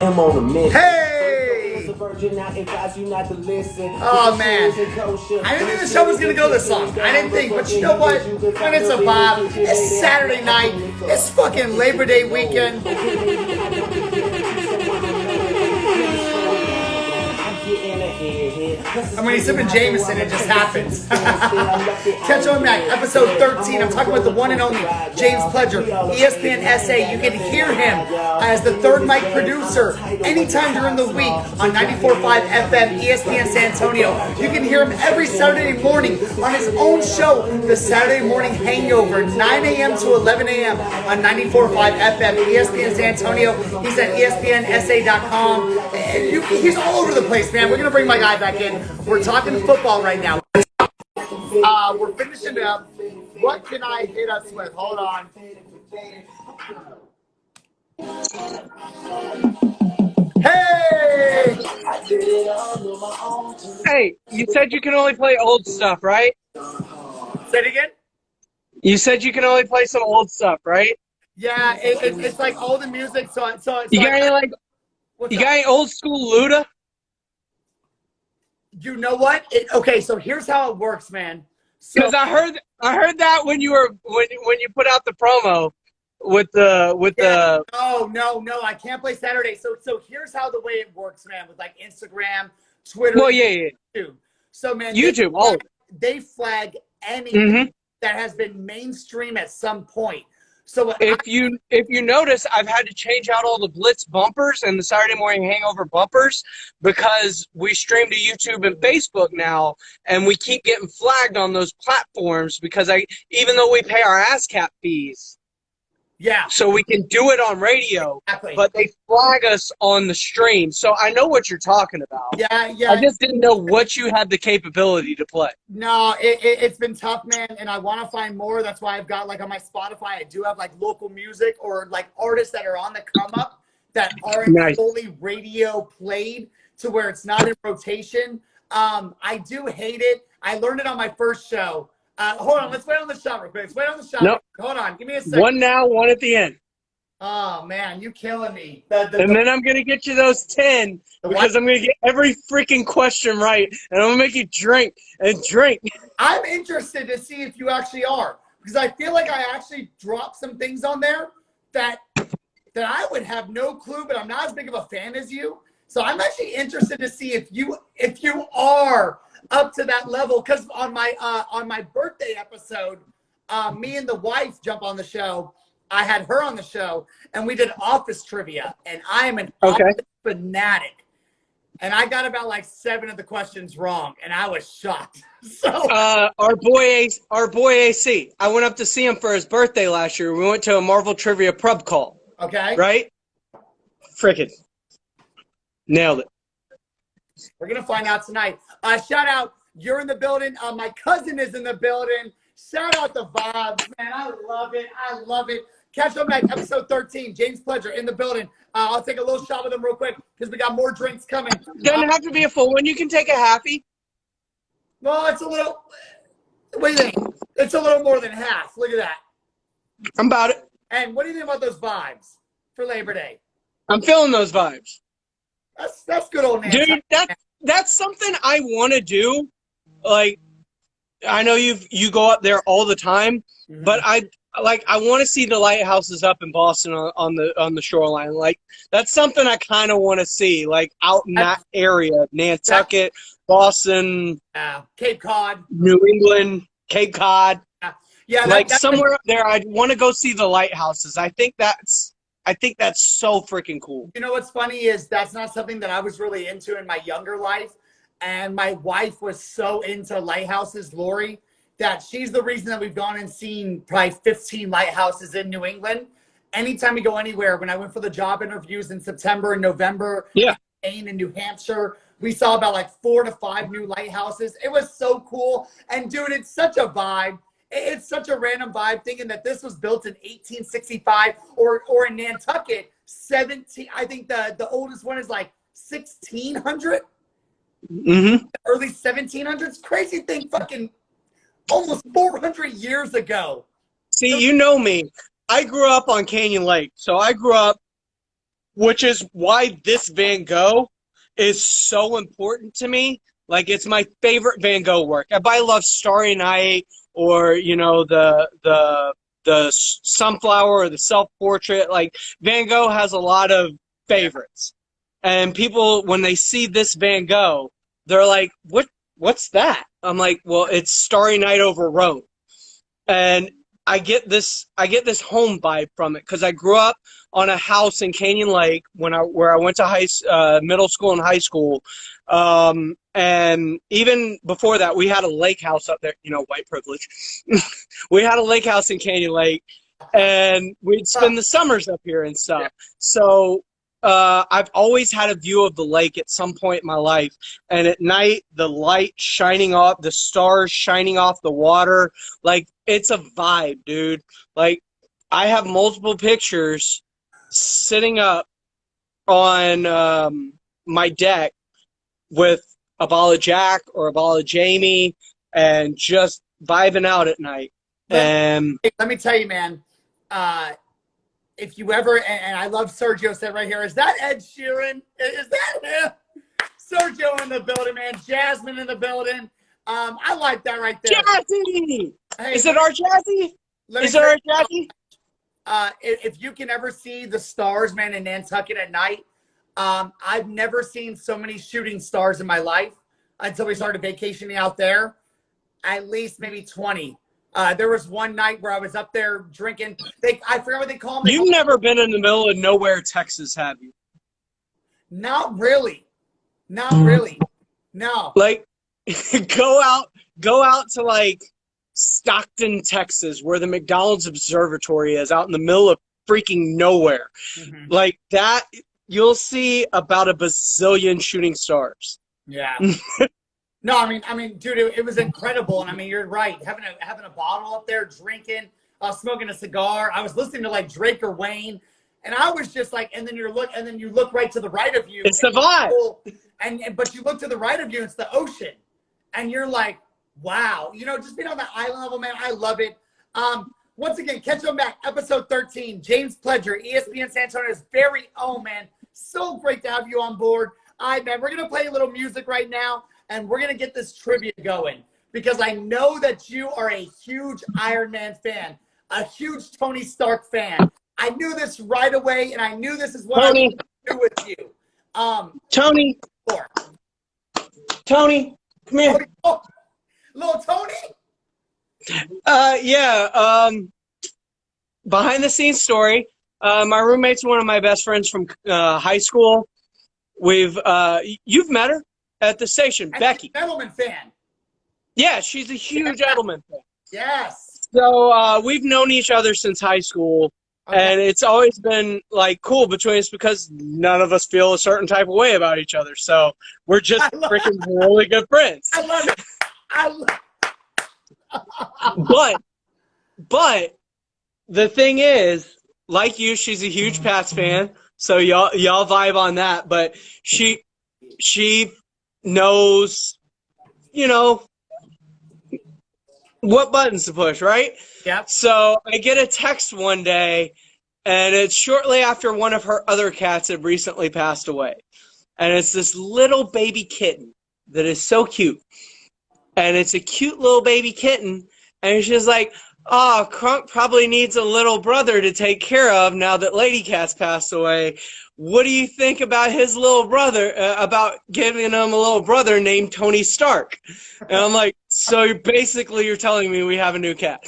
Hey! Oh man, I didn't think the show was gonna go this long. I didn't think, but you know what? When it's a vibe, it's Saturday night, it's fucking Labor Day weekend. And when he's sipping Jameson, it just happens. Catch on Mac, episode 13. I'm talking about the one and only James Pledger, ESPN SA. You can hear him as the third mic producer anytime during the week on 94.5 FM, ESPN San Antonio. You can hear him every Saturday morning on his own show, the Saturday Morning Hangover, 9 a.m. to 11 a.m. on 94.5 FM, ESPN San Antonio. He's at ESPNSA.com. He's all over the place, man. We're going to bring my guy back in. We're talking football right now. We're finishing up. What can I hit us with? Hold on. Hey! Hey, you said you can only play old stuff, right? Say it again? You said you can only play some old stuff, right? Yeah, it's like all the music. So you got any old school Luda? You know what? Okay, so here's how it works, man. Because I heard that when you put out the promo with the No, I can't play Saturday. So here's how the way it works, man, with like Instagram, Twitter, YouTube. So man, YouTube, they flag anything that has been mainstream at some point. So if you notice, I've had to change out all the Blitz bumpers and the Saturday Morning Hangover bumpers because we stream to YouTube and Facebook now, and we keep getting flagged on those platforms because even though we pay our ASCAP fees, so we can do it on radio, but they flag us on the stream. So I know what you're talking about. Yeah. I just didn't know what you had the capability to play. No, it's been tough, man, and I want to find more. That's why I've got, like, on my Spotify, I do have, like, local music or, like, artists that are on the come-up that aren't fully radio played to where it's not in rotation. I do hate it. I learned it on my first show. Hold on, let's wait on the shot real quick. Let's wait on the shot. Nope. Hold on, give me a second. One now, one at the end. Oh, man, you killing me. And then I'm going to get you those 10 because I'm going to get every freaking question right. And I'm going to make you drink and drink. I'm interested to see if you actually are. Because I feel like I actually dropped some things on there that I would have no clue, but I'm not as big of a fan as you. So I'm actually interested to see if you are up to that level. Because on my birthday episode, me and the wife jump on the show. I had her on the show, and we did office trivia, and I am an office fanatic. And I got about like 7 of the questions wrong, and I was shocked. So our boy AC, I went up to see him for his birthday last year. We went to a Marvel Trivia pub call. Okay. Right? Frickin' nailed it. We're going to find out tonight. Shout out, you're in the building. My cousin is in the building. Shout out the vibes, man. I love it. I love it. Catch up Mac, episode 13. James Pledger in the building. I'll take a little shot with him real quick because we got more drinks coming. Doesn't have to be a full one. You can take a halfie. Well, it's a little. What do you think? It's a little more than half. Look at that. I'm about it. And what do you think about those vibes for Labor Day? I'm feeling those vibes. That's good old man. Dude, that's something I want to do. Like, I know you go up there all the time, but I want to see the lighthouses up in Boston on the shoreline. Like, that's something I kind of want to see, like out in that area, Nantucket, Boston, Cape Cod, New England, Cape Cod. Yeah, like somewhere up there, I want to go see the lighthouses. I think that's so freaking cool. You know what's funny is that's not something that I was really into in my younger life. And my wife was so into lighthouses, Lori, that she's the reason that we've gone and seen probably 15 lighthouses in New England. Anytime we go anywhere, when I went for the job interviews in September and November, Maine and New Hampshire, we saw about like 4 to 5 new lighthouses. It was so cool. And dude, it's such a vibe. It's such a random vibe thinking that this was built in 1865 or in Nantucket, 17. I think the oldest one is like 1600. Early 1700s. Crazy thing, fucking almost 400 years ago. See, you know me. I grew up on Canyon Lake. So I grew up which is why this Van Gogh is so important to me. Like, it's my favorite Van Gogh work. Everybody loves Starry Night, or, you know, the sunflower, or the self-portrait. Like, Van Gogh has a lot of favorites. And people, when they see this Van Gogh, they're like, what's that? I'm like, well, it's Starry Night over Rome. And I get this home vibe from it, because I grew up on a house in Canyon Lake where I went to middle school and high school. And even before that, we had a lake house up there, you know, white privilege. We had a lake house in Canyon Lake, and we'd spend the summers up here and stuff. So I've always had a view of the lake at some point in my life. And at night, the light shining off, the stars shining off the water, like, it's a vibe, dude. Like, I have multiple pictures sitting up on my deck with a ball of Jack or a ball of Jamey, and just vibing out at night. And let me tell you, man, if you ever, and I love Sergio said right here, is that Ed Sheeran? Is that him? Sergio in the building, man. Jasmine in the building. I like that right there. Jazzy! Hey, is it our Jazzy? Is it our Jazzy? If you can ever see the stars, man, in Nantucket at night, I've never seen so many shooting stars in my life until we started vacationing out there. At least maybe 20. There was one night where I was up there drinking. I forget what they call them. You've never been in the middle of nowhere, Texas, have you? Not really. Not really. No. Like, go out to, like, Stockton, Texas, where the McDonald's Observatory is, out in the middle of freaking nowhere. Mm-hmm. Like that, you'll see about a bazillion shooting stars. Yeah. No, I mean, dude, it was incredible. And I mean, you're right. Having a bottle up there, drinking, smoking a cigar. I was listening to like Drake or Wayne, and I was just like, and then you look right to the right of you. It's the vibe. But you look to the right of you, it's the ocean, and you're like, wow, you know, just being on the island level, man, I love it. Once again, catch them back, episode 13. James Pledger, ESPN San Antonio's very own, man. So great to have you on board. All right, man, we're gonna play a little music right now. And we're going to get this trivia going, because I know that you are a huge Iron Man fan, a huge Tony Stark fan. I knew this right away, and I knew this is what Tony. I wanted to do with you. Tony. Four. Tony, come here. Oh, little Tony? Yeah. Behind the scenes story. My roommate's one of my best friends from high school. You've met her at the station, And Becky. she's an Edelman fan. Yeah, she's a huge Edelman fan. Yes. So we've known each other since high school, and it's always been like cool between us, because none of us feel a certain type of way about each other. So we're just freaking really good friends. I love it. But the thing is, like you, she's a huge Pats fan, so y'all vibe on that. But she knows, you know, what buttons to push, right? Yep. So I get a text one day, and it's shortly after one of her other cats had recently passed away. And it's this little baby kitten that is so cute. And it's a cute little baby kitten. And she's like, oh, Crunk probably needs a little brother to take care of now that Lady Cat's passed away. What do you think about his little brother, about giving him a little brother named Tony Stark? And I'm like, so you're telling me we have a new cat.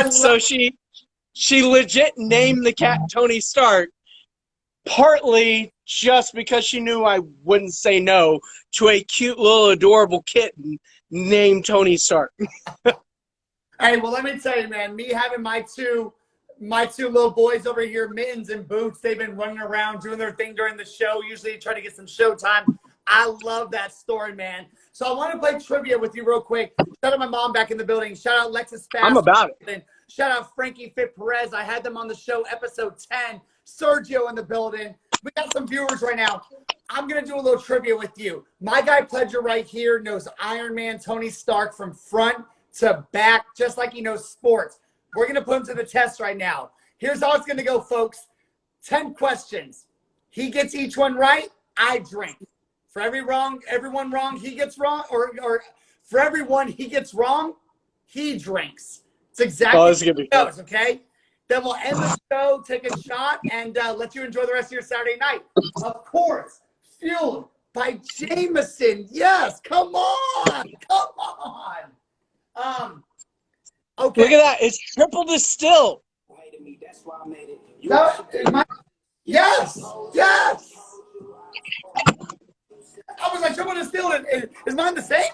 So she legit named the cat Tony Stark, partly just because she knew I wouldn't say no to a cute little adorable kitten named Tony Stark. Hey, well, let me tell you, man, me having my two little boys over here, Mittens and Boots, they've been running around doing their thing during the show, usually trying to get some show time. I love that story, man. So I want to play trivia with you real quick. Shout out my mom back in the building. Shout out Lexus Fast. I'm about it. Shout out Frankie Fit Perez. I had them on the show, episode 10. Sergio in the building. We got some viewers right now. I'm going to do a little trivia with you. My guy Pledger right here knows Iron Man Tony Stark from front to back, just like he knows sports. We're going to put him to the test right now. Here's how it's going to go, folks. 10 questions. He gets each one right, I drink. For everyone wrong, he gets wrong, or for everyone he gets wrong, he drinks. It's exactly how it goes, okay? Then we'll end the show, take a shot, and let you enjoy the rest of your Saturday night. Of course, fueled by Jameson. Yes, come on. Okay. Look at that. It's triple distilled. Yes. I was like, triple distilled. Is mine the same?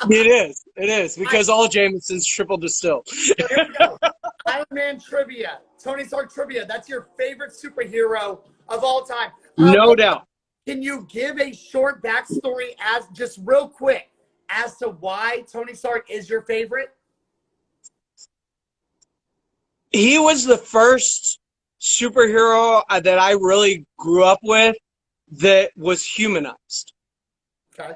It is because all Jameson's triple distilled. So here we go. Iron Man trivia, Tony Stark trivia. That's your favorite superhero of all time. No doubt. Can you give a short backstory, as just real quick, as to why Tony Stark is your favorite? He was the first superhero that I really grew up with that was humanized. Okay.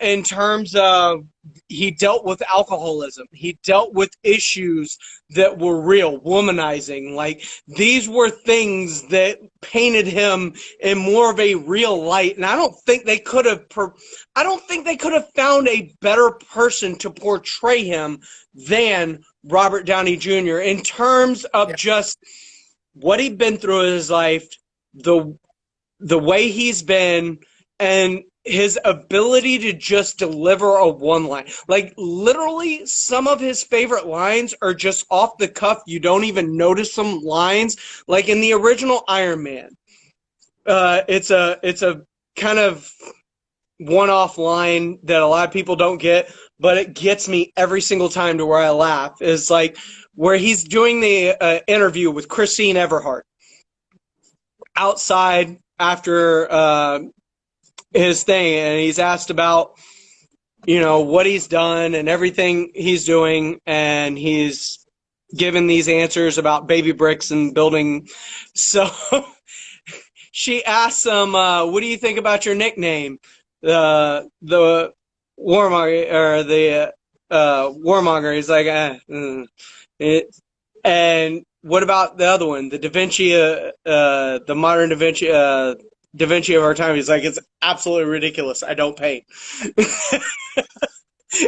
In terms of, he dealt with alcoholism. He dealt with issues that were real, womanizing. Like, these were things that painted him in more of a real light. And I don't think they could have found a better person to portray him than Robert Downey Jr. in terms of just what he'd been through in his life, the way he's been, and his ability to just deliver a one line. Like, literally, some of his favorite lines are just off the cuff. You don't even notice some lines. Like in the original Iron Man, it's a kind of one-off line that a lot of people don't get, but it gets me every single time to where I laugh. Is like where he's doing the interview with Christine Everhart outside after his thing, and he's asked about, what he's done and everything he's doing, and he's given these answers about baby bricks and building. So she asks him, what do you think about your nickname? The warmonger, or the warmonger. He's like, and what about the other one, the Da Vinci, the modern Da Vinci of our time? He's like, it's absolutely ridiculous. I don't paint.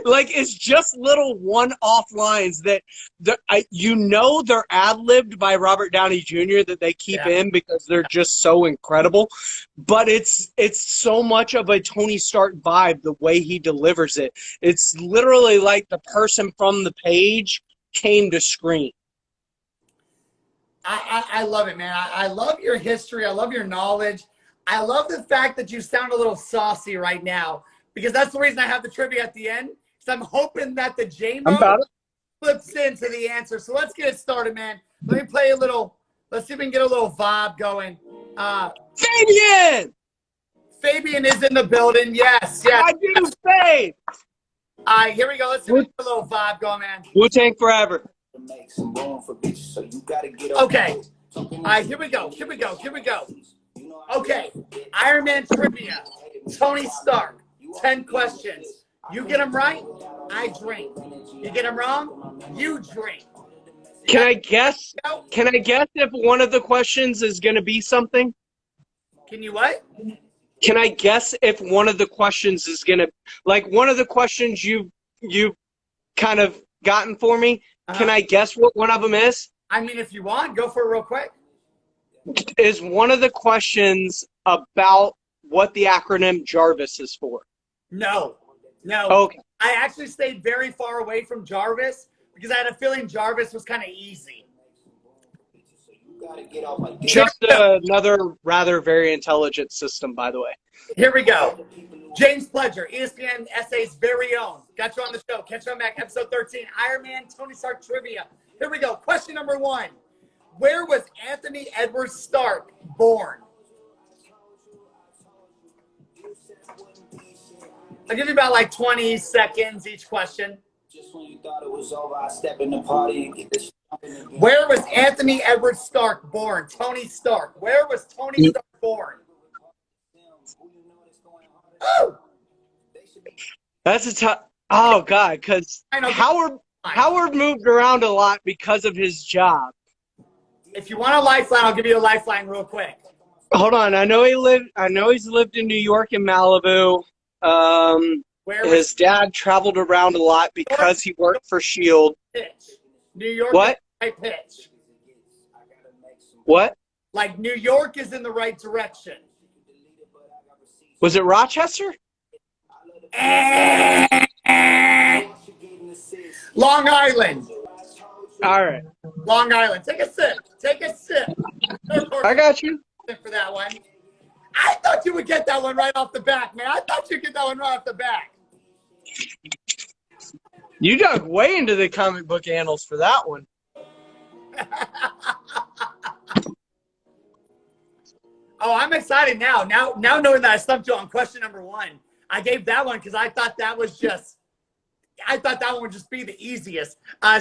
Like, it's just little one-off lines that they're ad-libbed by Robert Downey Jr. that they keep in because they're just so incredible. But it's so much of a Tony Stark vibe, the way he delivers it. It's literally like the person from the page came to screen. I love it, man. I love your history. I love your knowledge. I love the fact that you sound a little saucy right now, because that's the reason I have the trivia at the end. So I'm hoping that the Jamey flips into the answer. So let's get it started, man. Let me play a little. Let's see if we can get a little vibe going. Fabian! Fabian is in the building. Yes. I do say. All right, here we go. Let's see if we can get a little vibe going, man. Wu-Tang forever. Okay. All right, here we go. Okay, Iron Man trivia. Tony Stark, 10 questions. You get them right, I drink. You get them wrong, you drink. Can I guess if one of the questions is going to be something? Can you what? Can I guess if one of the questions is going to, like, one of the questions you've kind of gotten for me? Can I guess what one of them is? I mean, if you want, go for it real quick. Is one of the questions about what the acronym Jarvis is for? No. Okay. I actually stayed very far away from Jarvis because I had a feeling Jarvis was kind of easy. Just another rather very intelligent system, by the way. Here we go. James Pledger, ESPN SA's very own. Got you on the show. Catch you on back, episode 13. Iron Man, Tony Stark trivia. Here we go. Question number 1. Where was Anthony Edward Stark born? I'll give you about like 20 seconds each question. Just when you thought it was over, I step in the party and get this. Where was Anthony Edward Stark born? Tony Stark. Where was Tony Stark born? Oh! That's a tough. Oh God, because Howard moved around a lot because of his job. If you want a lifeline, I'll give you a lifeline real quick. Hold on. I know he's lived in New York and Malibu. His dad traveled around a lot because he worked for Shield. Pitch. New York. What? Right pitch. What? Like New York is in the right direction. Was it Rochester? Long Island. All right. Long Island. Take a sip. Take a sip. I got you. For that one. I thought you would get that one right off the back, man. I thought you'd get that one right off the back. You dug way into the comic book annals for that one. Oh, I'm excited now. Now knowing that I stumped you on question number 1. I gave that one because I thought that one would just be the easiest.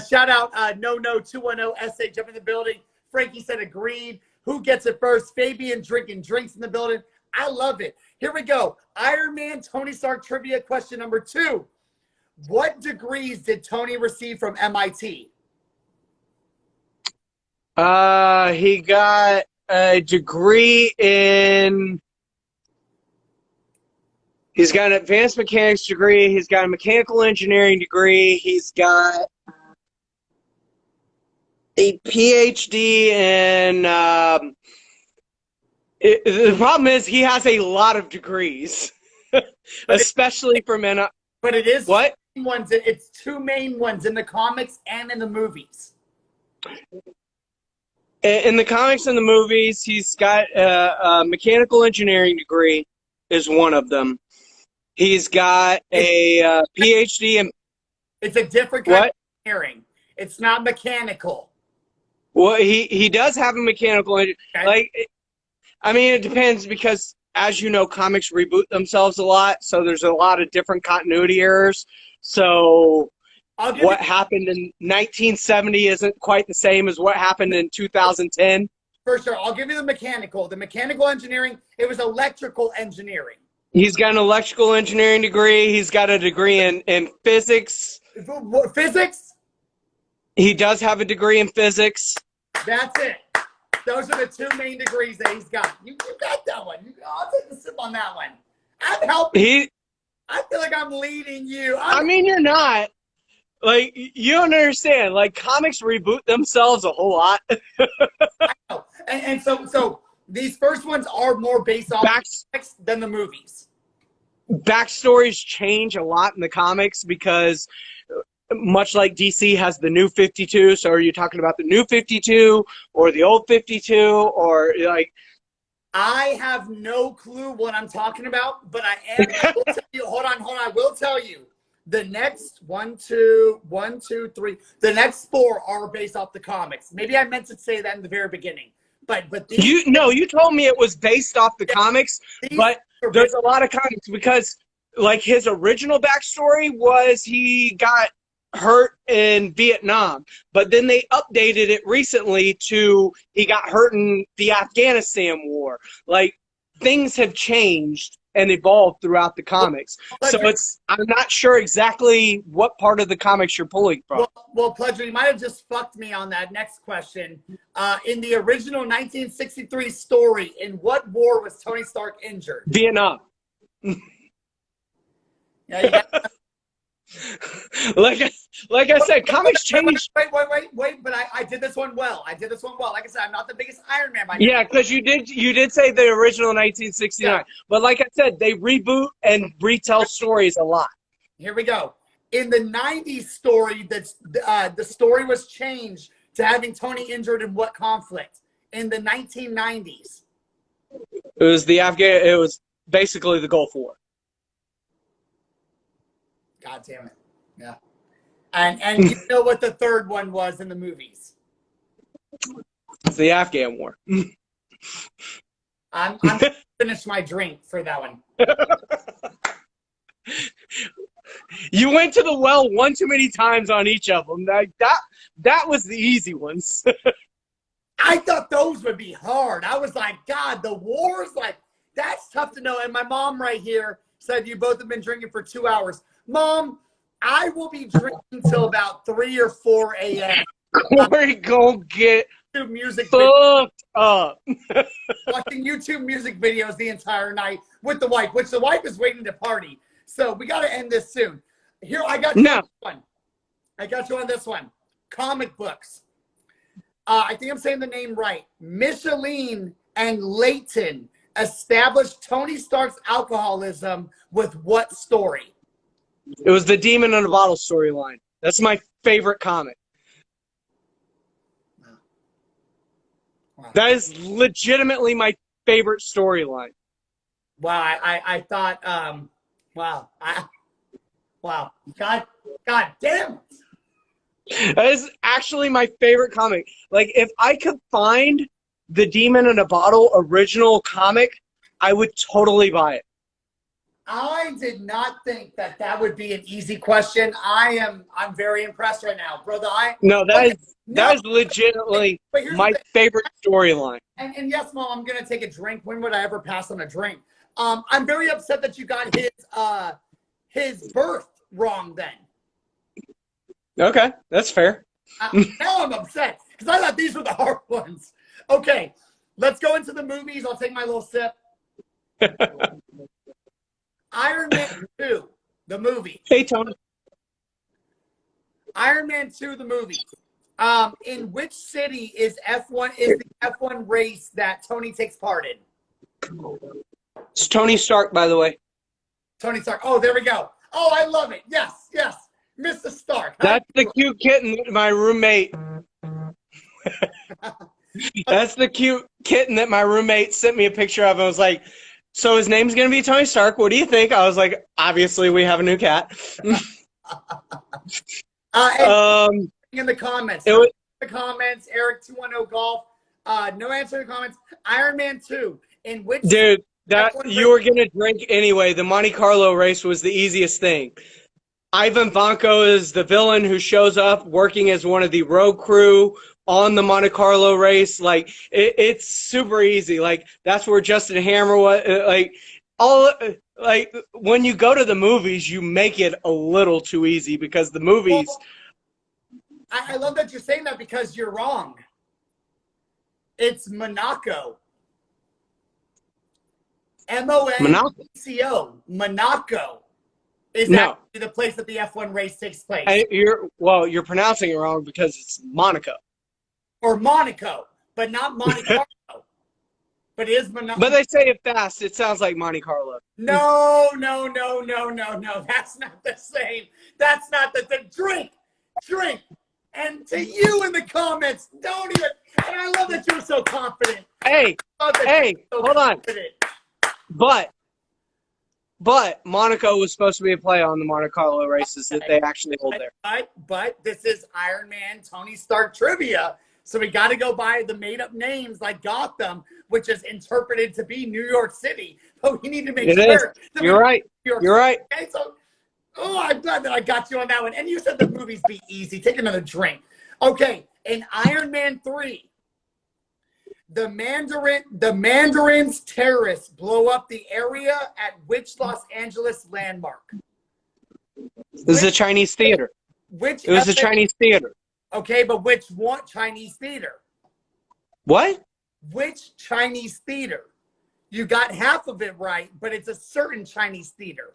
Shout out No210 SH up in the building. Frankie said agreed. Who gets it first? Fabian drinking drinks in the building. I love it. Here we go. Iron Man Tony Stark trivia question number 2. What degrees did Tony receive from MIT? He got a degree in. He's got an advanced mechanics degree. He's got a mechanical engineering degree. He's got a PhD in. The problem is he has a lot of degrees, especially from But it is what? It's 2 main ones in the comics and in the movies. In the comics and the movies, he's got a mechanical engineering degree is one of them. He's got a PhD in. It's a different kind of engineering. It's not mechanical. Well, he does have a mechanical engineering. Okay. Like, I mean, it depends because, as you know, comics reboot themselves a lot, so there's a lot of different continuity errors. So what happened in 1970 isn't quite the same as what happened in 2010. For sure. I'll give you the mechanical. The mechanical engineering, it was electrical engineering. He's got an electrical engineering degree. He's got a degree in physics. Physics? He does have a degree in physics. That's it. Those are the 2 main degrees that he's got. You got that one. I'll take the sip on that one. I'm helping. I feel like I'm leading you. I mean, you're not. Like, you don't understand. Like, comics reboot themselves a whole lot. I know. And so these first ones are more based on comics than the movies. Backstories change a lot in the comics because much like DC has the new 52, so are you talking about the new 52 or the old 52 or like? I have no clue what I'm talking about, but I will tell you. Hold on. I will tell you. The next 1, 2, 3. The next 4 are based off the comics. Maybe I meant to say that in the very beginning, but these, you told me it was based off the comics, but there's a lot of comics because like his original backstory was he got hurt in Vietnam, but then they updated it recently to he got hurt in the Afghanistan war. Like, things have changed and evolved throughout the comics. So I'm not sure exactly what part of the comics you're pulling from. Well, Pledger, you might have just fucked me on that next question. In the original 1963 story, in what war was Tony Stark injured? Vietnam. Yeah, you got like I said, comics change. Wait, but I did this one well. Like I said, I'm not the biggest Iron Man. Yeah, because you did say the original 1969. Yeah. But like I said, they reboot and retell stories a lot. Here we go. In the 90s story, the story was changed to having Tony injured in what conflict? In the 1990s. It was basically the Gulf War. God damn it. Yeah. And you know what the third one was in the movies? It's the Afghan War. I'm going to finish my drink for that one. You went to the well one too many times on each of them. That was the easy ones. I thought those would be hard. I was like, God, the wars, like, that's tough to know. And my mom right here said you both have been drinking for 2 hours. Mom, I will be drinking till about 3 or 4 a.m. Corey, go get YouTube music videos, Fucked up. watching YouTube music videos the entire night with the wife, which the wife is waiting to party. So we got to end this soon. Here, I got you on this one. I got you on this one. Comic books. I think I'm saying the name right. Micheline and Leighton established Tony Stark's alcoholism with what story? It was the Demon in a Bottle storyline. That's my favorite comic. Wow. That is legitimately my favorite storyline. Wow, I thought, wow. Wow. God damn it. That is actually my favorite comic. Like, if I could find the Demon in a Bottle original comic, I would totally buy it. I did not think that would be an easy question. I'm very impressed right now, brother. That is legitimately my favorite storyline. And yes, Mom, I'm gonna take a drink. When would I ever pass on a drink? I'm very upset that you got his birth wrong then. Okay, that's fair. Now I'm upset because I thought these were the hard ones. Okay, let's go into the movies. I'll take my little sip. Iron Man 2, the movie. Hey, Tony. Iron Man 2, the movie. In which city is the F1 race that Tony takes part in? It's Tony Stark, by the way. Tony Stark. Oh, there we go. Oh, I love it. Yes. Mr. Stark. That's the cute kitten that my roommate. That's the cute kitten that my roommate sent me a picture of. I was like, so his name's going to be Tony Stark. What do you think? I was like, obviously, we have a new cat. In the comments. Eric 210 Golf. No answer in the comments. Iron Man 2. In which dude, that you were going to drink anyway. The Monte Carlo race was the easiest thing. Ivan Vanko is the villain who shows up working as one of the road crew on the Monte Carlo race. Like, it's super easy. Like, that's where Justin Hammer was. Like, when you go to the movies, you make it a little too easy because the movies. Well, I love that you're saying that because you're wrong. It's Monaco. Monaco. Monaco is actually the place that the F1 race takes place. You're pronouncing it wrong because it's Monaco. Or Monaco, but not Monte Carlo. But it is Monaco. But they say it fast. It sounds like Monte Carlo. No. That's not the same. That's not the drink. And to you in the comments, don't even. And I love that you're so confident. Hey, hold on. But Monaco was supposed to be a play on the Monte Carlo races that they actually hold there. But this is Iron Man Tony Stark trivia. So we got to go by the made-up names like Gotham, which is interpreted to be New York City. But we need to make sure. You're right. You're right. Okay, so, I'm glad that I got you on that one. And you said the movies be easy. Take another drink. Okay, in Iron Man 3, the Mandarin's terrorists blow up the area at which Los Angeles landmark? It was a Chinese theater. It was a Chinese theater. Okay, but which one Chinese theater? What? Which Chinese theater? You got half of it right, but it's a certain Chinese theater.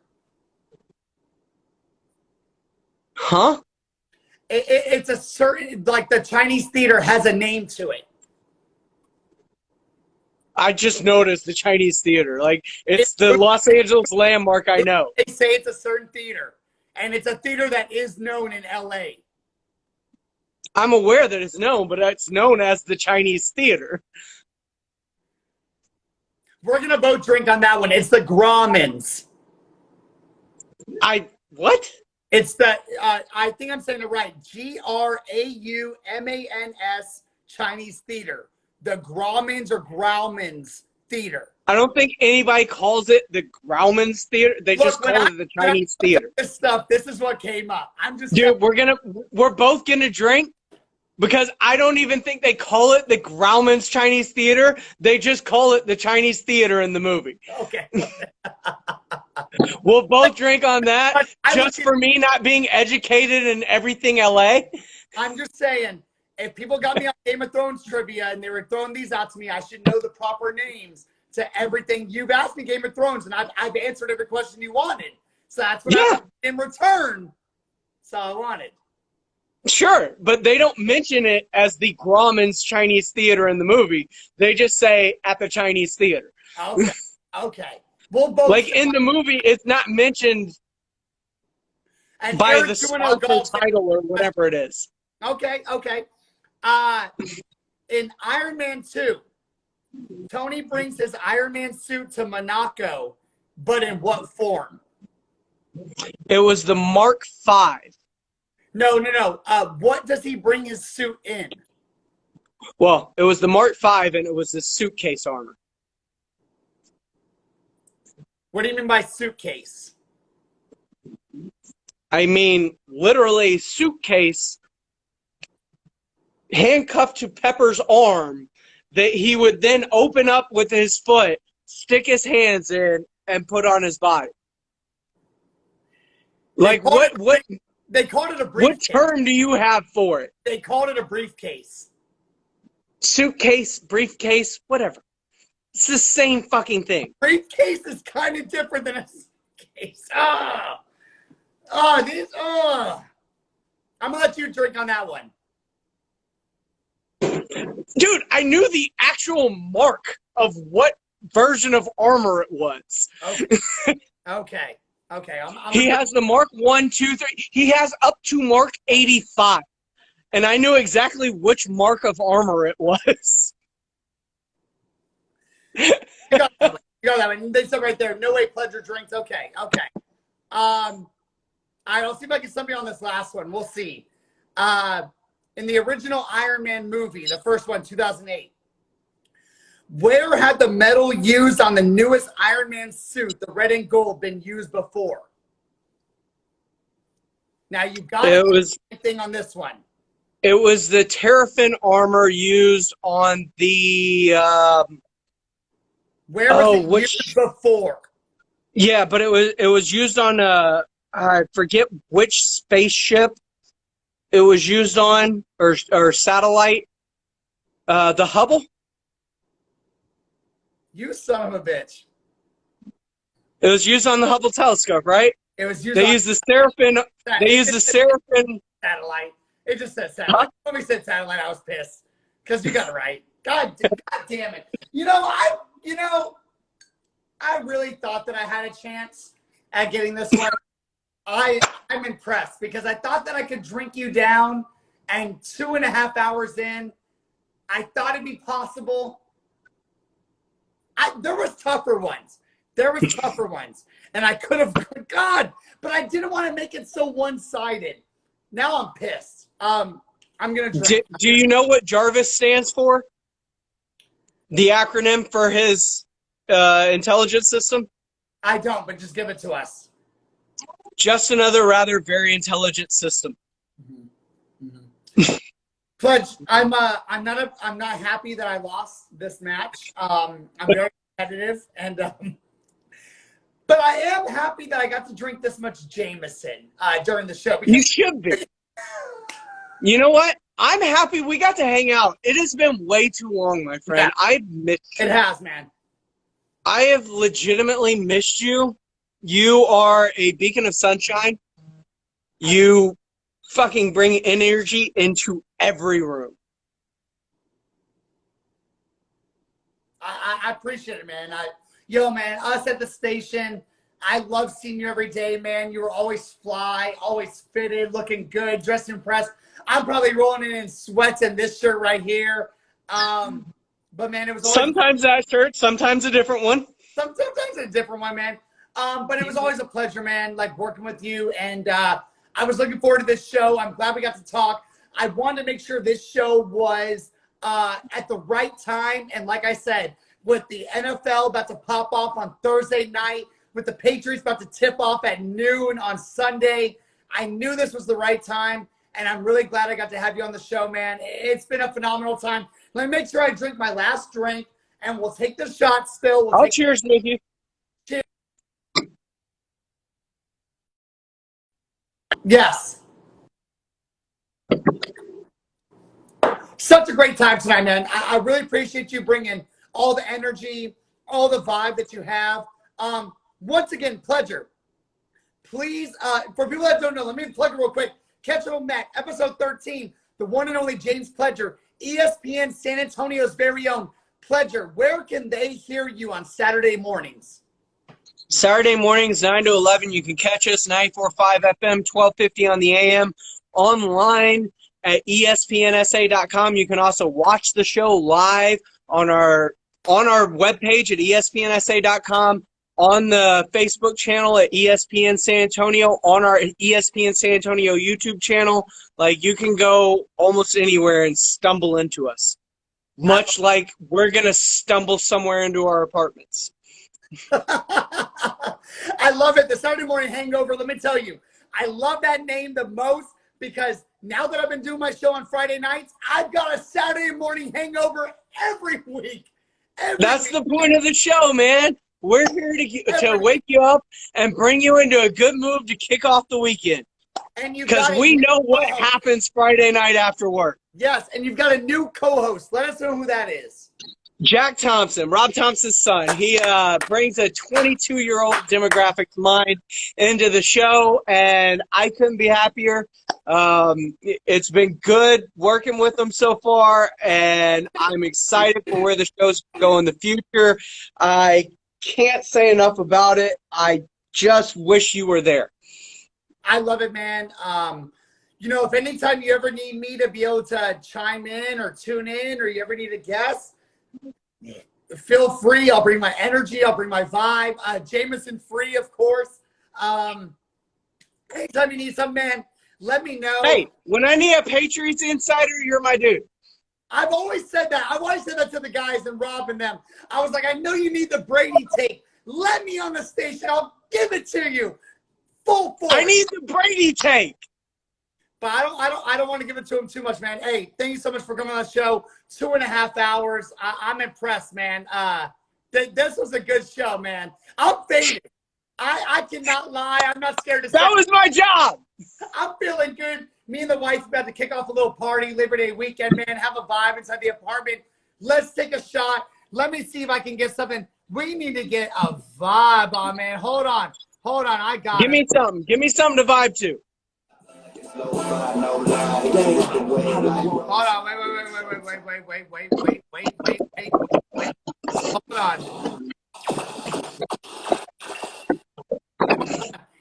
Huh? It's a certain, like the Chinese theater has a name to it. I just noticed the Chinese theater. Like, it's the Los Angeles landmark I know. They say it's a certain theater, and it's a theater that is known in L.A. I'm aware that it's known, but it's known as the Chinese theater. We're going to both drink on that one. It's the Grauman's. What? It's the, I think I'm saying it right, Graumans Chinese theater. The Grauman's or Grauman's theater. I don't think anybody calls it the Grauman's theater. They just call it the Chinese theater. This is what came up. I'm just dude. We're both gonna drink because I don't even think they call it the Grauman's Chinese theater. They just call it the Chinese theater in the movie. Okay. We'll both drink on that just for me not being educated in everything LA. I'm just saying. if people got me on Game of Thrones trivia and they were throwing these out to me, I should know the proper names to everything. You've asked me Game of Thrones, and I've answered every question you wanted. So that's what I want in return. So I wanted. Sure, but they don't mention it as the Grauman's Chinese Theater in the movie. They just say at the Chinese Theater. Okay. Okay. We'll both like in the movie, it's not mentioned and by Eric's the doing a sponsor golf title or whatever it is. Okay. Okay. In Iron Man 2, Tony brings his Iron Man suit to Monaco, but in what form? It was the Mark V. No. What does he bring his suit in? Well, it was the Mark V, and it was the suitcase armor. What do you mean by suitcase? I mean, literally suitcase handcuffed to Pepper's arm that he would then open up with his foot, stick his hands in, and put on his body. Like, what They called it a briefcase. What term do you have for it? They called it a briefcase. Suitcase, briefcase, whatever. It's the same fucking thing. Briefcase is kind of different than a suitcase. I'm going to let you drink on that one. Dude, I knew the actual mark of what version of armor it was. Okay. He has the Mark 1, 2, 3. He has up to Mark 85. And I knew exactly which mark of armor it was. You got that one. They said right there, no way pleasure drinks. Okay. All right, I'll see if I can stump you on this last one. We'll see. In the original Iron Man movie, the first one, 2008, where had the metal used on the newest Iron Man suit, the red and gold, been used before? Now you've got thing on this one. It was the Terrafin armor used on the where was it used before? Yeah, but it was used on I forget which spaceship it was used on, or satellite. The Hubble. You son of a bitch. It was used on the Hubble telescope, right? It was used. They used the Seraphim. They used the Seraphim satellite. It just says satellite. Huh? When we said satellite, I was pissed because you got it right. God damn it! I really thought that I had a chance at getting this one. I'm impressed because I thought that I could drink you down, and 2.5 hours in, I thought it'd be possible. There was tougher ones. And I could have, God, but I didn't want to make it so one-sided. Now I'm pissed. I'm going to drink. Do you know what Jarvis stands for? The acronym for his intelligence system? I don't, but just give it to us. Just another rather very intelligent system. Pledge, I'm not happy that I lost this match. I'm very competitive, and but I am happy that I got to drink this much Jameson during the show. You should be. You know what? I'm happy we got to hang out. It has been way too long, my friend. Yeah. I've missed you. It has, man. I have legitimately missed you. You are a beacon of sunshine. You fucking bring energy into every room. I appreciate it, man. Man, us at the station, I love seeing you every day, man. You were always fly, always fitted, looking good, dressed impressed. I'm probably rolling in sweats in this shirt right here. But man, it was always sometimes that shirt, sometimes a different one. Sometimes a different one, man. But it was always a pleasure, man, like working with you. And I was looking forward to this show. I'm glad we got to talk. I wanted to make sure this show was at the right time. And like I said, with the NFL about to pop off on Thursday night, with the Patriots about to tip off at noon on Sunday, I knew this was the right time. And I'm really glad I got to have you on the show, man. It's been a phenomenal time. Let me make sure I drink my last drink, and we'll take the shot still. I'll cheers with you. Cheers. Yes. such a great time tonight, man. I really appreciate you bringing all the energy, all the vibe that you have. Once again, pleasure. Please, for people that don't know, let me plug it real quick. Catchin Up Mac, episode 13, the one and only James Pledger, ESPN San Antonio's very own Pledger. Where can they hear you on Saturday mornings? Saturday mornings, 9 to 11. You can catch us 94.5 FM, 1250 on the AM, online at espnsa.com. You can also watch the show live on our webpage at espnsa.com, on the Facebook channel at ESPN San Antonio, on our ESPN San Antonio YouTube channel. Like, you can go almost anywhere and stumble into us, much like we're going to stumble somewhere into our apartments. I love it. The Saturday Morning Hangover, let me tell you, I love that name the most because now that I've been doing my show on Friday nights, I've got a Saturday morning hangover every week. That's the point of the show, man. We're here to wake you up and bring you into a good mood to kick off the weekend. Because we know what happens Friday night after work. Yes, and you've got a new co-host. Let us know who that is. Jack Thompson, Rob Thompson's son. He brings a 22-year-old demographic mind into the show, and I couldn't be happier. It's been good working with him so far, and I'm excited for where the show's going in the future. I can't say enough about it. I just wish you were there. I love it, man. You know, if anytime you ever need me to be able to chime in or tune in, or you ever need a guest, feel free. I'll bring my energy. I'll bring my vibe. Jameson free, of course. Anytime you need something, man, let me know. Hey, when I need a Patriots insider, you're my dude. I've always said that. I've always said that to the guys and Rob and them. I was like, I know you need the Brady take. Let me on the station. I'll give it to you. Full force. I need the Brady take. But I don't want to give it to him too much, man. Hey, thank you so much for coming on the show. 2.5 hours. I'm impressed, man. This was a good show, man. I'm faded. I cannot lie. I'm not scared to say that was my job. I'm feeling good. Me and the wife about to kick off a little party, Labor Day weekend, man. Have a vibe inside the apartment. Let's take a shot. Let me see if I can get something. We need to get a vibe on, man. Hold on. I got it. Give me something. Give me something to vibe to. Hold on. Wait. Hold on.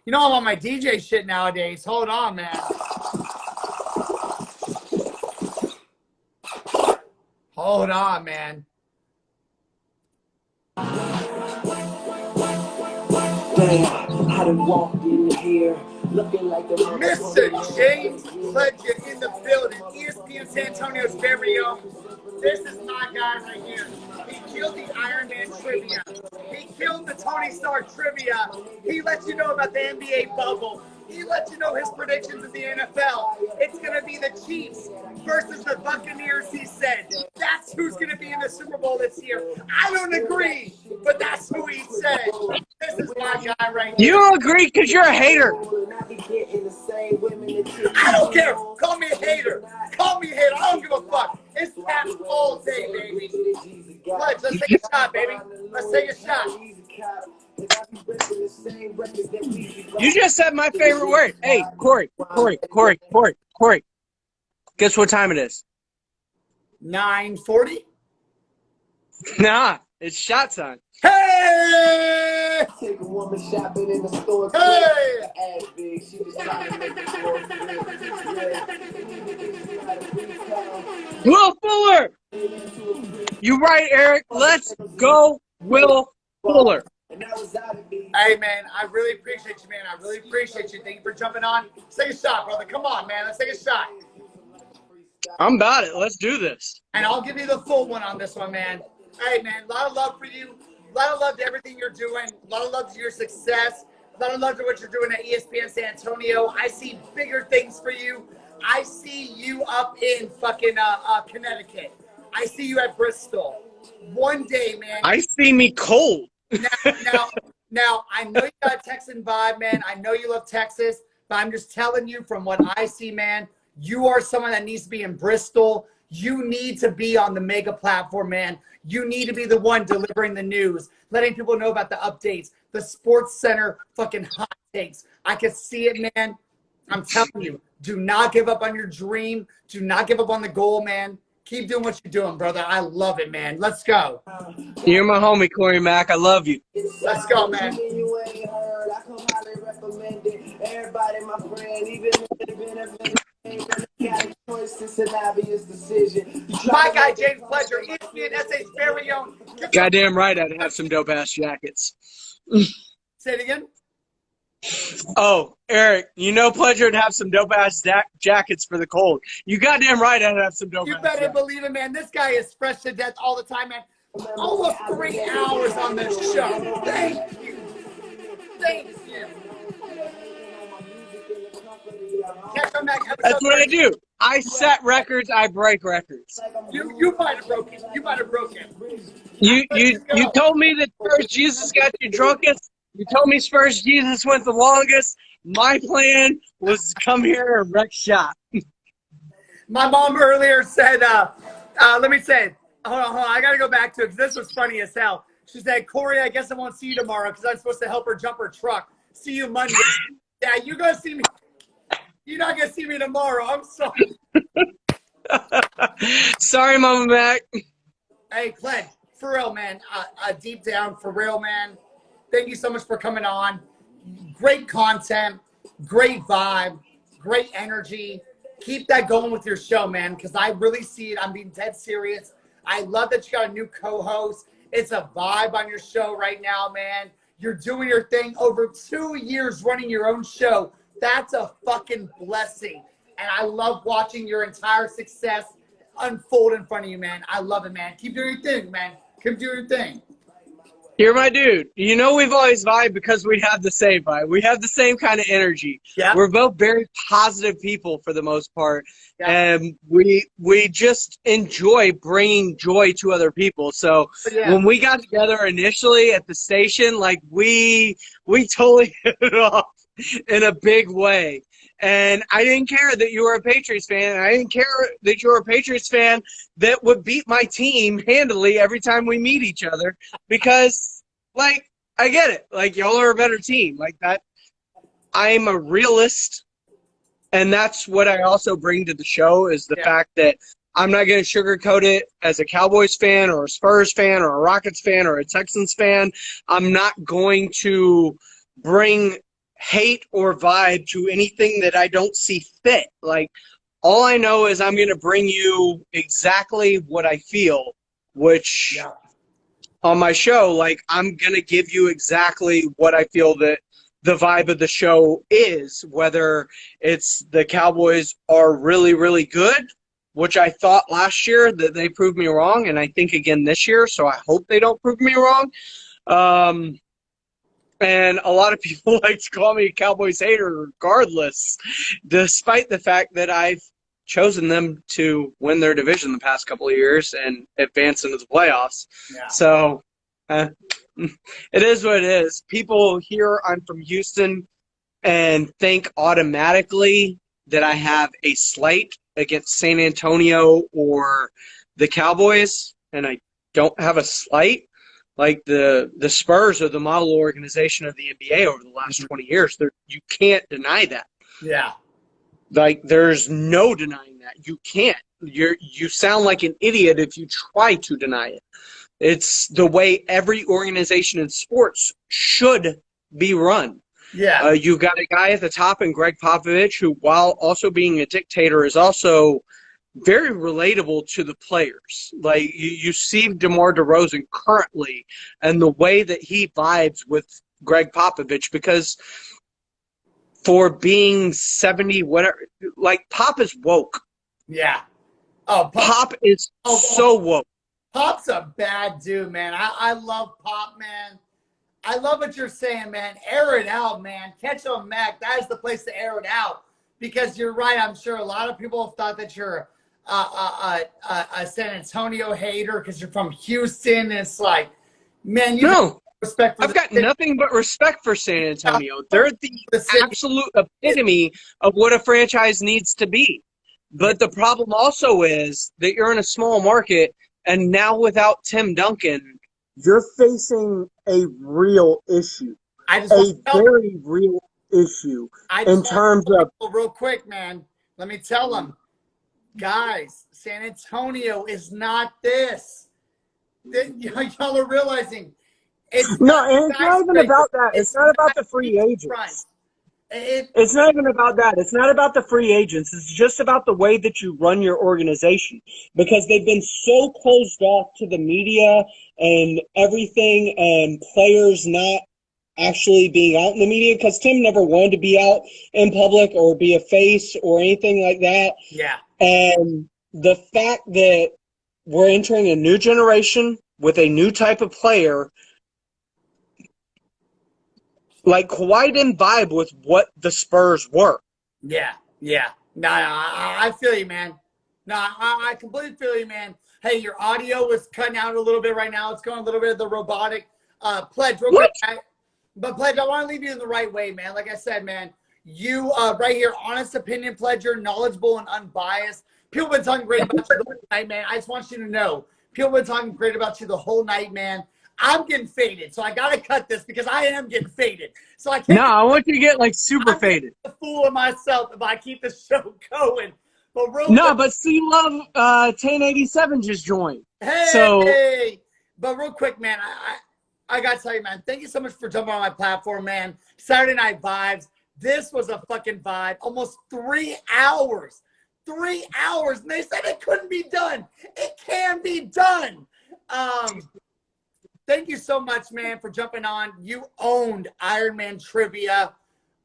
You know I'm on my DJ shit nowadays. Hold on, man. Hold on, man. Damn, I done walked in here looking like the Mr. James Pledger in the building. ESPN San Antonio's very own. This is my guy right here. He killed the Iron Man trivia. He killed the Tony Stark trivia. He let you know about the NBA bubble. He let you know his predictions of the NFL. It's going to be the Chiefs versus the Buccaneers, he said. That's who's going to be in the Super Bowl this year. I don't agree, but that's who he said. This is my guy right here. You agree because you're a hater. I don't care. Call me a hater. Call me a hater. I don't give a fuck. It's Caps all day, baby. Pledge, let's take a shot, baby. Let's take a shot. You just said my favorite word. Hey, Corey. Guess what time it is? 9:40. Nah, it's shot time. Hey! Take a woman shopping in the store. Hey! Ass big, she was trying to make it more good. Will Fuller! You right, Eric. Let's go, Will Fuller. Hey, man, I really appreciate you, man. I really appreciate you. Thank you for jumping on. Let's take a shot, brother. Come on, man. Let's take a shot. I'm about it. Let's do this. And I'll give you the full one on this one, man. Hey, man, a lot of love for you. A lot of love to everything you're doing. A lot of love to your success. A lot of love to what you're doing at ESPN San Antonio. I see bigger things for you. I see you up in fucking Connecticut. I see you at Bristol. One day, man. I see me cold. Now, I know you got a Texan vibe, man. I know you love Texas, but I'm just telling you from what I see, man, you are someone that needs to be in Bristol. You need to be on the mega platform, man. You need to be the one delivering the news, letting people know about the updates, the Sports Center fucking hot takes. I can see it, man. I'm telling you, do not give up on your dream. Do not give up on the goal, man. Keep doing what you're doing, brother. I love it, man. Let's go. You're my homie, Corey Mack. I love you. Let's go, man. Everybody, my friend, even My guy, James Pledger, ESPN SA's very own. Goddamn right I'd have some dope-ass jackets. Say it again. Oh, Eric, you know Pledger would have some dope-ass jackets for the cold. You goddamn right I'd have some dope-ass You better jackets. believe it, man. This guy is fresh to death all the time, man. Almost 3 hours on this show. Thank you. Thank you. Catchin Up, episode That's what I 30. do. I set records, I break records. You might have broken. You might have broken. You told me that first Jesus got you drunkest. You told me first Jesus went the longest. My plan was to come here and wreck shop. My mom earlier said, let me say, hold on. I got to go back to it because this was funny as hell. She said, Corey, I guess I won't see you tomorrow because I'm supposed to help her jump her truck. See you Monday. Yeah, you're going to see me. You're not going to see me tomorrow. I'm sorry. Sorry, Mama Mac. Hey, Clegg, for real, man. Deep down, for real, man. Thank you so much for coming on. Great content, great vibe, great energy. Keep that going with your show, man, because I really see it. I'm being dead serious. I love that you got a new co-host. It's a vibe on your show right now, man. You're doing your thing. Over 2 years running your own show. That's a fucking blessing. And I love watching your entire success unfold in front of you, man. I love it, man. Keep doing your thing, man. Keep doing your thing. You're my dude. You know we've always vibed because we have the same vibe. We have the same kind of energy. Yeah. We're both very positive people for the most part. Yeah. And we just enjoy bringing joy to other people. So Yeah. when we got together initially at the station, like we totally hit it off in a big way. And I didn't care that you were a Patriots fan. I didn't care that you were a Patriots fan that would beat my team handily every time we meet each other because, like, I get it. Like, y'all are a better team. Like, that. I'm a realist, and that's what I also bring to the show is the fact that I'm not going to sugarcoat it as a Cowboys fan or a Spurs fan or a Rockets fan or a Texans fan. I'm not going to bring hate or vibe to anything that I don't see fit. Like, all I know is I'm going to bring you exactly what I feel, which on my show, like, I'm going to give you exactly what I feel that the vibe of the show is, whether it's the Cowboys are really, really good, which I thought last year that they proved me wrong, and I think again this year, so I hope they don't prove me wrong. And a lot of people like to call me a Cowboys hater regardless, despite the fact that I've chosen them to win their division the past couple of years and advance into the playoffs. Yeah. So it is what it is. People hear I'm from Houston and think automatically that I have a slight against San Antonio or the Cowboys, and I don't have a slight. Like the Spurs are the model organization of the NBA over the last 20 years. You can't deny that. Yeah. Like, there's no denying that. You can't. You sound like an idiot if you try to deny it. It's the way every organization in sports should be run. Yeah. You've got a guy at the top in Greg Popovich who, while also being a dictator, is also very relatable to the players. Like, you see DeMar DeRozan currently and the way that he vibes with Greg Popovich, because for being 70, whatever, like, Pop is woke. Yeah. Oh, Pop is so woke. Pop's a bad dude, man. I love Pop, man. I love what you're saying, man. Air it out, man. Catch on Mac. That is the place to air it out. Because you're right. I'm sure a lot of people have thought that you're a San Antonio hater because you're from Houston. And it's like, man, you no respect. I've got nothing but respect for San Antonio. They're the absolute epitome of what a franchise needs to be. But the problem also is that you're in a small market, and now without Tim Duncan, you're facing a real issue, very real issue in terms of. Real quick, man. Let me tell them, guys, San Antonio is not this. Y'all are realizing it's not even about that. It's not about the free agents. It's not even about that. It's not about the free agents. It's just about the way that you run your organization, because they've been so closed off to the media and everything, and players not actually being out in the media, because Tim never wanted to be out in public or be a face or anything like that. Yeah. And the fact that we're entering a new generation with a new type of player, like, Kawhi didn't vibe with what the Spurs were. Yeah. No, I feel you, man. No, I completely feel you, man. Hey, your audio is cutting out a little bit right now. It's going a little bit of the robotic. Pledge, real quick. But Pledge, I want to leave you in the right way, man. Like I said, man, you right here, honest opinion, Pledger, knowledgeable and unbiased. People have been talking great about you the whole night, man. I just want you to know, people have been talking great about you the whole night, man. I'm getting faded, so I got to cut this because I am getting faded. So I can't. No, I want you to get, like, super faded. I'm a fool of myself if I keep the show going. But but C Love 1087 just joined. Hey, but real quick, man, I got to tell you, man, thank you so much for jumping on my platform, man. Saturday Night Vibes. This was a fucking vibe. Almost 3 hours. 3 hours. And they said it couldn't be done. It can be done. Thank you so much, man, for jumping on. You owned Iron Man Trivia.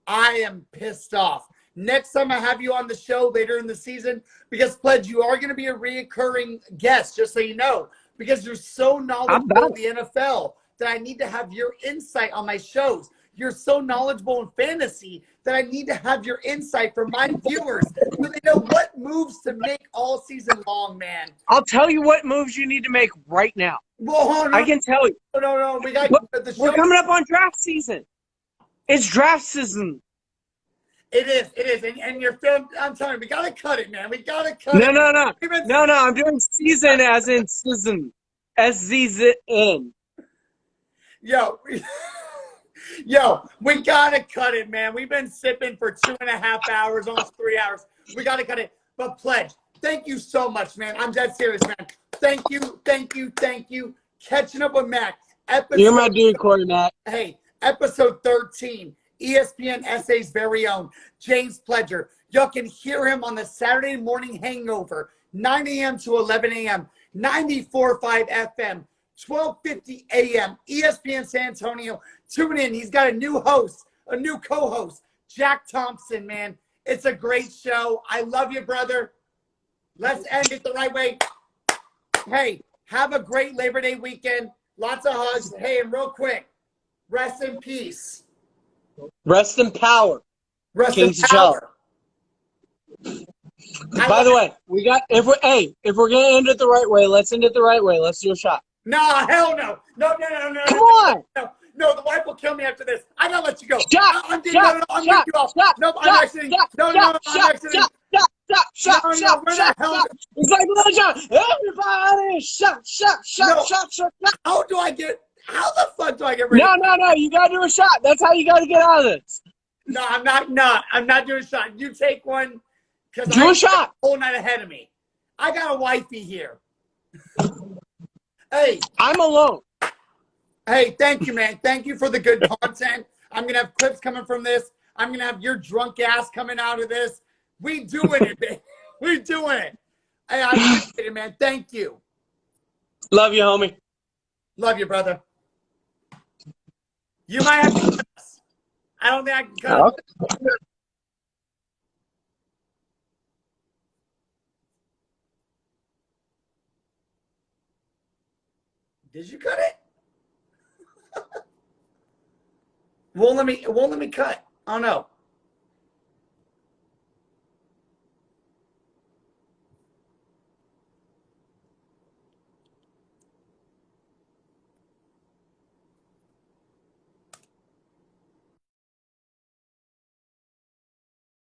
I am pissed off. Next time I have you on the show later in the season, because, Pledge, you are going to be a reoccurring guest, just so you know, because you're so knowledgeable in the NFL that I need to have your insight on my shows. You're so knowledgeable in fantasy that I need to have your insight for my viewers so they know what moves to make all season long, man. I'll tell you what moves you need to make right now. Well, I can tell you. No. We got the show. We're coming up on draft season. It's draft season. It is. And your film, I'm telling you, we got to cut it, man. We got to cut it. No. I'm doing season as in season. S-Z-Z-N. Yo, we got to cut it, man. We've been sipping for 2.5 hours, almost 3 hours. We got to cut it. But, Pledge, thank you so much, man. I'm dead serious, man. Thank you. Catching Up with Mac. You're my dude, Corey Mac. Hey, episode 13. ESPN SA's very own James Pledger. Y'all can hear him on the Saturday Morning Hangover, 9 a.m. to 11 a.m., 94.5 FM, 12:50 a.m., ESPN San Antonio. Tune in. He's got a new host, a new co-host, Jack Thompson, man. It's a great show. I love you, brother. Let's end it the right way. Hey, have a great Labor Day weekend. Lots of hugs. Hey, and real quick, rest in peace. Rest in power. Rest Kings in power. By the way, we got if we're gonna end it the right way, let's end it the right way. Let's do a shot. No, hell no. No. Come on. No, the wife will kill me after this. I gotta let you go. Shot. I'm getting you off. No, I'm exiting. No, I'm exiting. Shot. Where the hell? It's like Little John. Everybody, shot. How the fuck do I get ready? No. You gotta do a shot. That's how you gotta get out of this. No, I'm not doing a shot. You take one. Do a shot. Whole night ahead of me. I got a wifey here. Hey. I'm alone. Hey, thank you, man. Thank you for the good content. I'm going to have clips coming from this. I'm going to have your drunk ass coming out of this. We doing it, man. We doing it. Hey, I appreciate it, man. Thank you. Love you, homie. Love you, brother. You might have to cut us. I don't think I can cut it. Did you cut it? It won't let me cut. Oh no.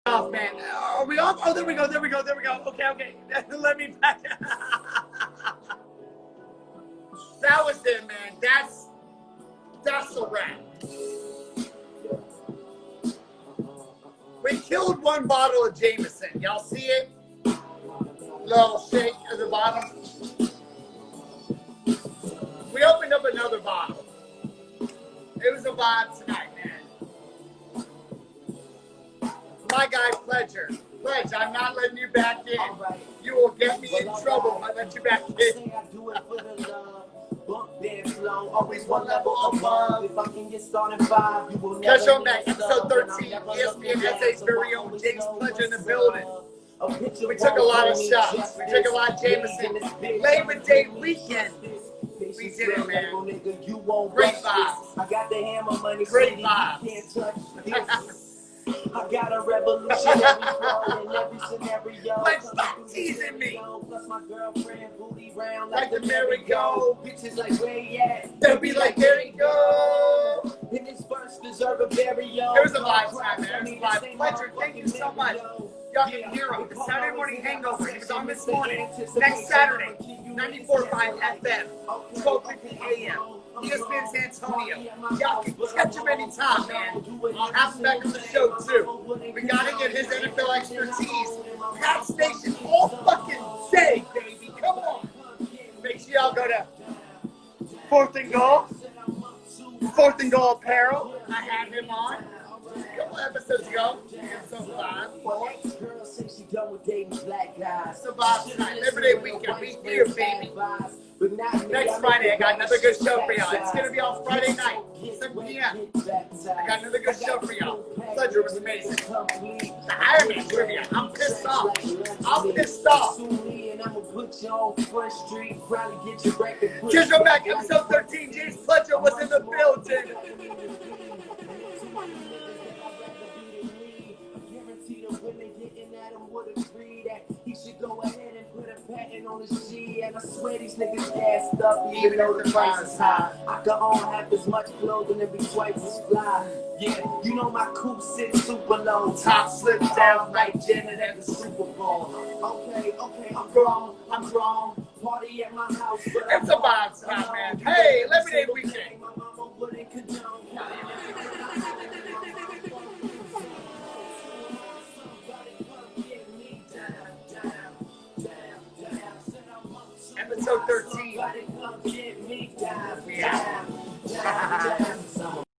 Off, man. Are we off? Oh, there we go. Okay. Let me back. That was it, man. That's a wrap. We killed one bottle of Jameson. Y'all see it? Little shake at the bottom. We opened up another bottle. It was a vibe tonight, man. My guy, Pledger. Pledge, I'm not letting you back in. You will get me in trouble if I let you back in. Always one level above. If I can get started 5, you will Catch never on back, episode 13. ESPN SA's very own James Pledger in the building. We took a lot of shots. We took a lot of Jameson. Labor Day weekend. We did it, man. Great vibes. I got the hammer money. Great vibes. Can't touch this. I got a revolutionary flow in every scenario. Like, stop teasing me. Plus my girlfriend booty round Like the merry-go. Bitches like where he at? They'll be like, there you go. In his first deserve a burial. It was a vibe time, man. It was a vibe. Pledger, thank you so much. Y'all can hear him. The Saturday Morning Hangover. He was on this morning. Next Saturday, 94.5 FM, 12:50 a.m. ESPN San Antonio. Y'all can catch him anytime, man. I'll have him back on the show, too. We got to get his NFL expertise. Pat Station all fucking day, baby. Come on. Make sure y'all go to Fourth and Goal Apparel. I had him on a couple episodes ago. Episode 5, 4. It's a vibe tonight. Labor Day weekend. We here, baby. Next Friday, I got another good show for y'all. It's going to be on Friday night, 7 p.m. I got another good show for y'all. Pleasure was amazing. The Iron Man trivia. I'm pissed off. Kids go back, episode 13. James Pledger was in the building. He should go ahead and put a patent on his G, and I swear these niggas gassed up even though the price is high. I could own half as much clothing and be twice as fly. Yeah, you know my coupe sits super low. Top slips down like Janet at the Super Bowl. Okay, I'm grown. Party at my house. It's a vibe tonight, man. Hey, Labor Day weekend. My mama wouldn't condone. Episode 13. Yeah.